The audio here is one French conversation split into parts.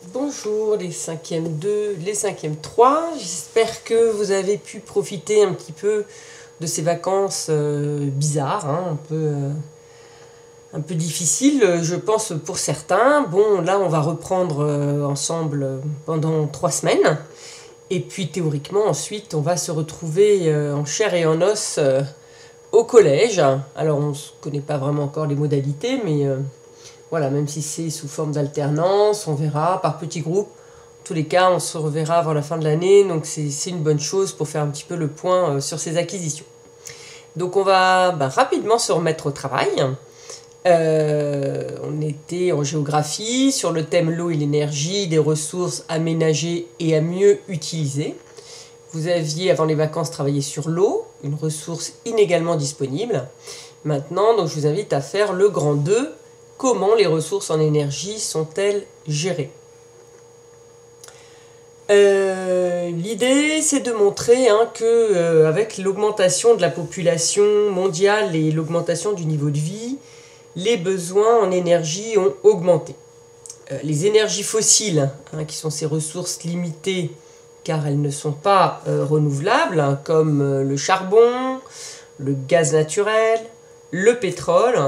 Bonjour les 5e 2, les 5e 3, j'espère que vous avez pu profiter un petit peu de ces vacances bizarres, hein, un peu difficiles je pense pour certains. Bon là on va reprendre ensemble pendant 3 semaines et puis théoriquement ensuite on va se retrouver en chair et en os au collège. Alors on ne connaît pas vraiment encore les modalités mais... Voilà, même si c'est sous forme d'alternance, on verra par petits groupes. En tous les cas, on se reverra avant la fin de l'année, donc c'est une bonne chose pour faire un petit peu le point sur ces acquisitions. Donc on va rapidement se remettre au travail. On était en géographie sur le thème l'eau et l'énergie, des ressources aménagées et à mieux utiliser. Vous aviez avant les vacances travaillé sur l'eau, une ressource inégalement disponible. Maintenant, donc, je vous invite à faire le grand 2. Comment les ressources en énergie sont-elles gérées? L'idée, c'est de montrer que avec l'augmentation de la population mondiale et l'augmentation du niveau de vie, les besoins en énergie ont augmenté. Les énergies fossiles, qui sont ces ressources limitées car elles ne sont pas renouvelables, comme le charbon, le gaz naturel, le pétrole.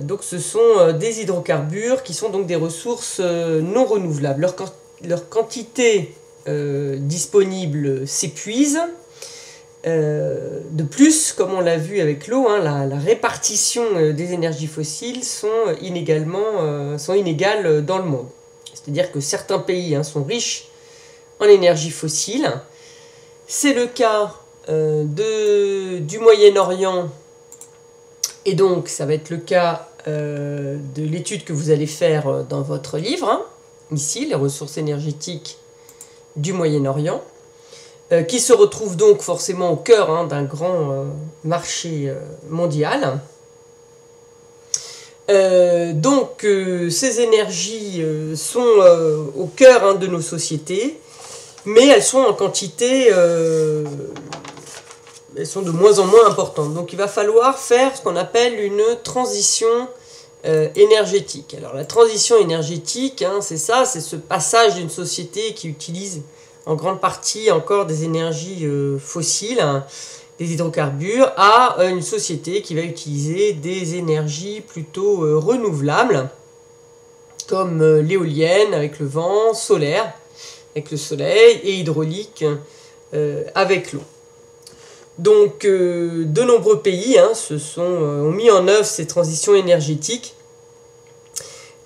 Donc ce sont des hydrocarbures qui sont donc des ressources non renouvelables. Leur quantité disponible s'épuise. De plus, comme on l'a vu avec l'eau, la répartition des énergies fossiles sont inégales dans le monde. C'est-à-dire que certains pays sont riches en énergie fossile. C'est le cas du Moyen-Orient. Et donc, ça va être le cas de l'étude que vous allez faire dans votre livre, ici, les ressources énergétiques du Moyen-Orient, qui se retrouve donc forcément au cœur d'un grand marché mondial. Donc, ces énergies sont au cœur de nos sociétés, mais elles sont en quantité... elles sont de moins en moins importantes. Donc il va falloir faire ce qu'on appelle une transition énergétique. Alors la transition énergétique, c'est ça, c'est ce passage d'une société qui utilise en grande partie encore des énergies fossiles, des hydrocarbures, à une société qui va utiliser des énergies plutôt renouvelables, comme l'éolienne avec le vent, solaire avec le soleil et hydraulique avec l'eau. Donc, de nombreux pays ont mis en œuvre ces transitions énergétiques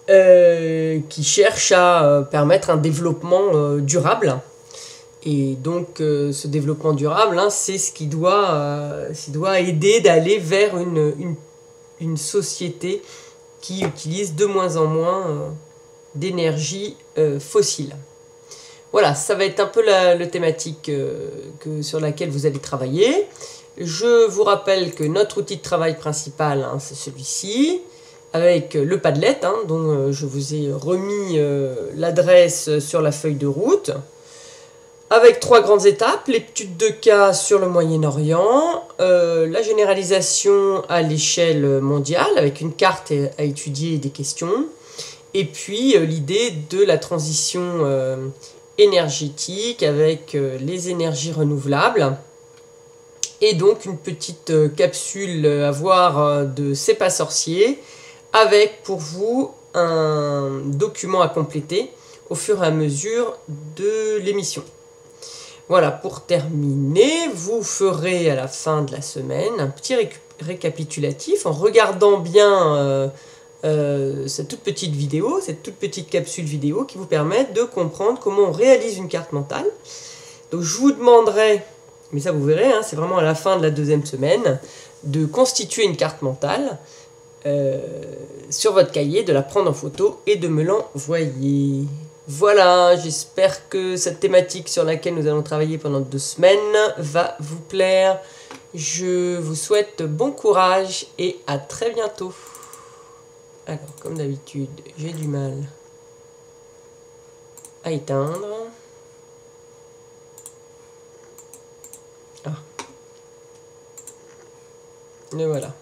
qui cherchent à permettre un développement durable. Et donc, ce développement durable, c'est ce qui doit aider d'aller vers une société qui utilise de moins en moins d'énergie fossile. Voilà, ça va être un peu la thématique sur laquelle vous allez travailler. Je vous rappelle que notre outil de travail principal, c'est celui-ci, avec le Padlet, dont je vous ai remis l'adresse sur la feuille de route, avec 3 grandes étapes: l'étude de cas sur le Moyen-Orient, la généralisation à l'échelle mondiale, avec une carte à étudier et des questions, et puis l'idée de la transition énergétique avec les énergies renouvelables, et donc une petite capsule à voir de C'est pas sorcier, avec pour vous un document à compléter au fur et à mesure de l'émission. Voilà, pour terminer, vous ferez à la fin de la semaine un petit récapitulatif en regardant bien cette toute petite vidéo, cette toute petite capsule vidéo qui vous permet de comprendre comment on réalise une carte mentale. Donc je vous demanderai, mais ça vous verrez, c'est vraiment à la fin de la 2e semaine, de constituer une carte mentale sur votre cahier, de la prendre en photo et de me l'envoyer. Voilà, j'espère que cette thématique sur laquelle nous allons travailler pendant 2 semaines va vous plaire. Je vous souhaite bon courage et à très bientôt. Alors, comme d'habitude, j'ai du mal à éteindre. Ah. Et voilà.